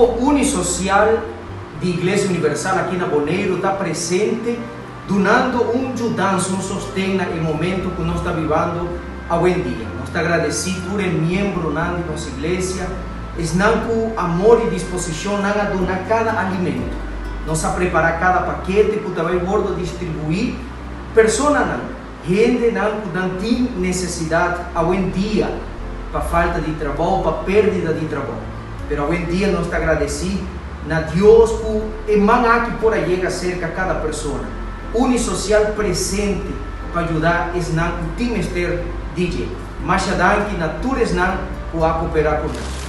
Grupo Unisocial de Igreja Universal aqui na Boneiro está presente, donando ajudança, sostém no momento que nós estamos vivendo hoje em dia. Nós estamos agradecidos por membro da nossa igreja, estão com amor e disposição a donar cada alimento. Nós a preparar cada paquete que também vamos distribuir. Pessoas gente não tem necessidade hoje em dia para falta de trabalho, para perda de trabalho. Mas hoje em dia nós estamos agradecidos a Deus que emana que por aí chega cerca de cada pessoa. Unisocial presente para ajudar esse time DJ. Mas já que na tour não vai cooperar com nós.